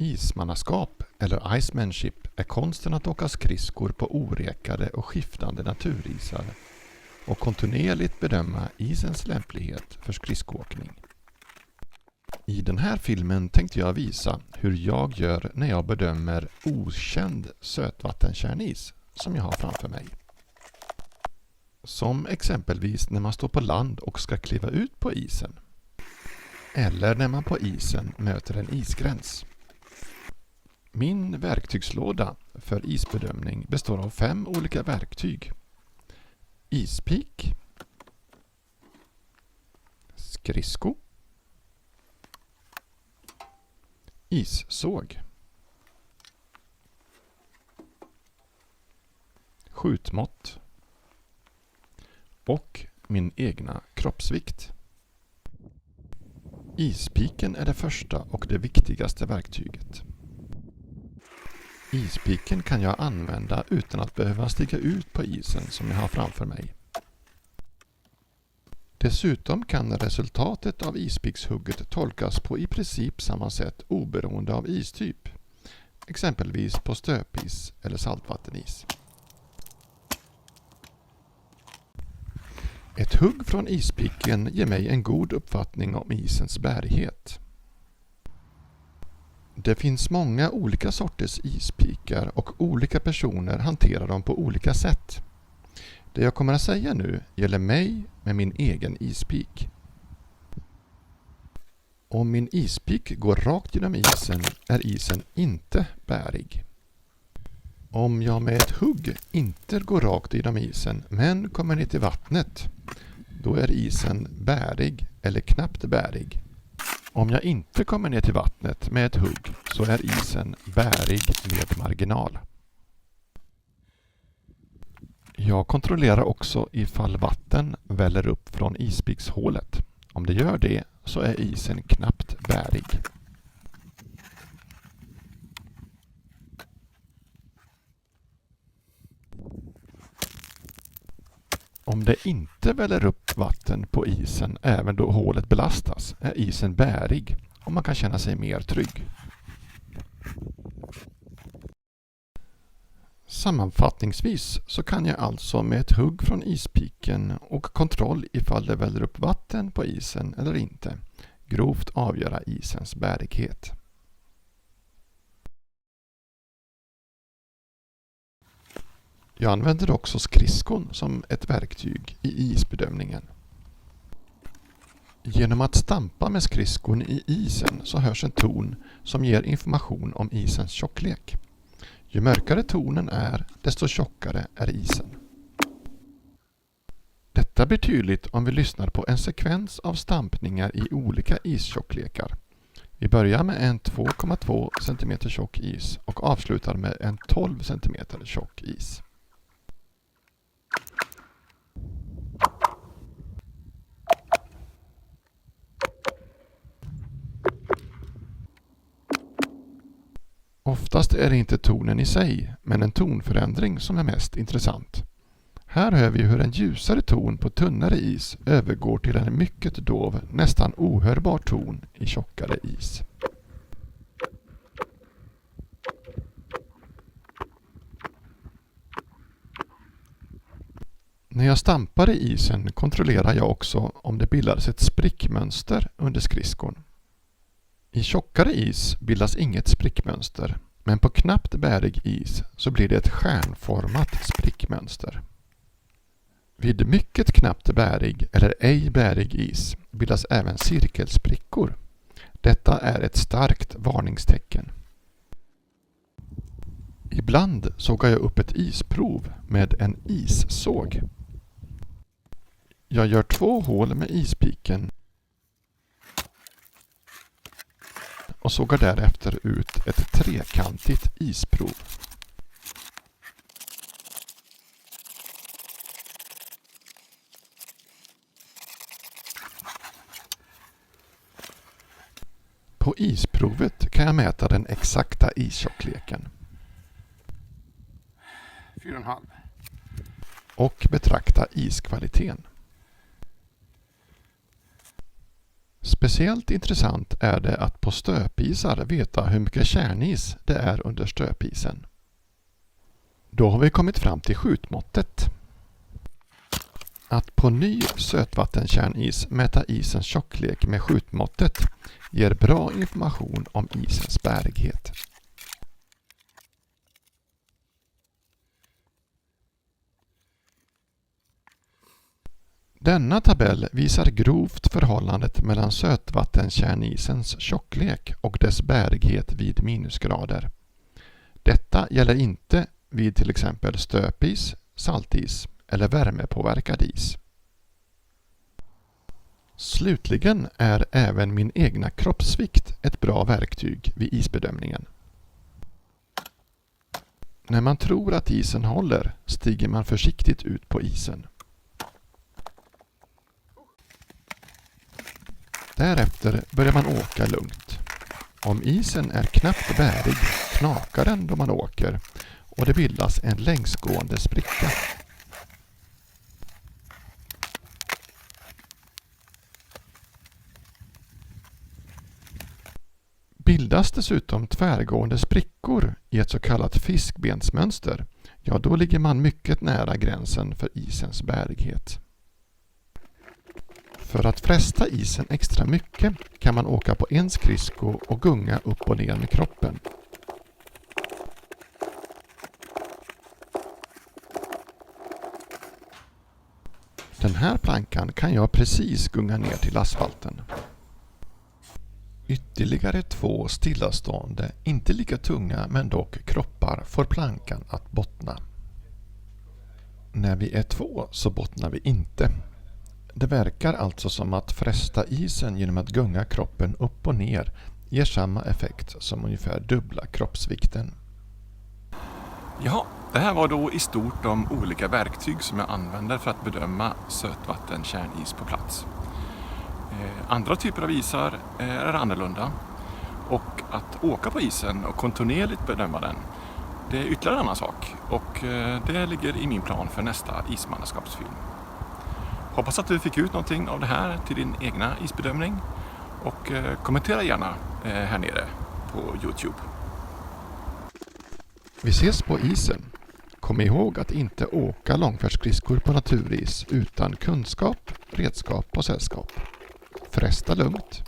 Ismannaskap eller icemanship är konsten att åka skridskor på orekade och skiftande naturisar och kontinuerligt bedöma isens lämplighet för skridskoåkning. I den här filmen tänkte jag visa hur jag gör när jag bedömer okänd sötvattenkärnis som jag har framför mig. Som exempelvis när man står på land och ska kliva ut på isen. Eller när man på isen möter en isgräns. Min verktygslåda för isbedömning består av 5 olika verktyg. Ispik, skridsko, issåg, skjutmått och min egna kroppsvikt. Ispiken är det första och det viktigaste verktyget. Ispiken kan jag använda utan att behöva stiga ut på isen som jag har framför mig. Dessutom kan resultatet av ispikshugget tolkas på i princip samma sätt oberoende av istyp, exempelvis på stöpis eller saltvattenis. Ett hugg från ispiken ger mig en god uppfattning om isens bärighet. Det finns många olika sorters ispikar och olika personer hanterar dem på olika sätt. Det jag kommer att säga nu gäller mig med min egen ispik. Om min ispik går rakt genom isen är isen inte bärig. Om jag med ett hugg inte går rakt genom isen men kommer ner till vattnet, då är isen bärig eller knappt bärig. Om jag inte kommer ner till vattnet med ett hugg så är isen bärig med marginal. Jag kontrollerar också ifall vatten väller upp från ispikshålet. Om det gör det så är isen knappt bärig. Om det inte väller upp vatten på isen även då hålet belastas är isen bärig och man kan känna sig mer trygg. Sammanfattningsvis så kan jag alltså med ett hugg från ispiken och kontroll ifall det väller upp vatten på isen eller inte grovt avgöra isens bärighet. Jag använder också skridskon som ett verktyg i isbedömningen. Genom att stampa med skridskon i isen så hörs en ton som ger information om isens tjocklek. Ju mörkare tonen är, desto tjockare är isen. Detta blir tydligt om vi lyssnar på en sekvens av stampningar i olika istjocklekar. Vi börjar med en 2,2 cm tjock is och avslutar med en 12 cm tjock is. Oftast är det inte tonen i sig, men en tonförändring som är mest intressant. Här hör vi hur en ljusare ton på tunnare is övergår till en mycket dov, nästan ohörbar ton i tjockare is. När jag stampar i isen kontrollerar jag också om det bildas ett sprickmönster under skridskon. I tjockare is bildas inget sprickmönster, men på knappt bärig is så blir det ett stjärnformat sprickmönster. Vid mycket knappt bärig eller ej bärig is bildas även cirkelsprickor. Detta är ett starkt varningstecken. Ibland sågar jag upp ett isprov med en issåg. Jag gör 2 hål med ispiken och sågar därefter ut ett trekantigt isprov. På isprovet kan jag mäta den exakta istjockleken. 4,5. Och betrakta iskvaliteten. Speciellt intressant är det att på stöpisar veta hur mycket kärnis det är under stöpisen. Då har vi kommit fram till skjutmåttet. Att på ny sötvattenkärnis mäta isens tjocklek med skjutmåttet ger bra information om isens bärighet. Denna tabell visar grovt förhållandet mellan sötvattenkärnisens tjocklek och dess bärighet vid minusgrader. Detta gäller inte vid till exempel stöpis, saltis eller värmepåverkad is. Slutligen är även min egna kroppsvikt ett bra verktyg vid isbedömningen. När man tror att isen håller stiger man försiktigt ut på isen. Därefter börjar man åka lugnt. Om isen är knappt bärig knakar den då man åker och det bildas en längsgående spricka. Bildas dessutom tvärgående sprickor i ett så kallat fiskbensmönster, ja då ligger man mycket nära gränsen för isens bärighet. För att fresta isen extra mycket kan man åka på en skridsko och gunga upp och ner med kroppen. Den här plankan kan jag precis gunga ner till asfalten. Ytterligare 2 stillastående, inte lika tunga men dock kroppar får plankan att bottna. När vi är 2 så bottnar vi inte. Det verkar alltså som att fresta isen genom att gunga kroppen upp och ner ger samma effekt som ungefär dubbla kroppsvikten. Ja, det här var då i stort de olika verktyg som jag använder för att bedöma sötvattenkärnis på plats. Andra typer av isar är annorlunda och att åka på isen och kontinuerligt bedöma den, det är ytterligare en annan sak och det ligger i min plan för nästa ismannaskapsfilm. Hoppas att du fick ut någonting av det här till din egna isbedömning och kommentera gärna här nere på Youtube. Vi ses på isen. Kom ihåg att inte åka långfärdsskridskor på naturis utan kunskap, redskap och sällskap. Fresta lugnt.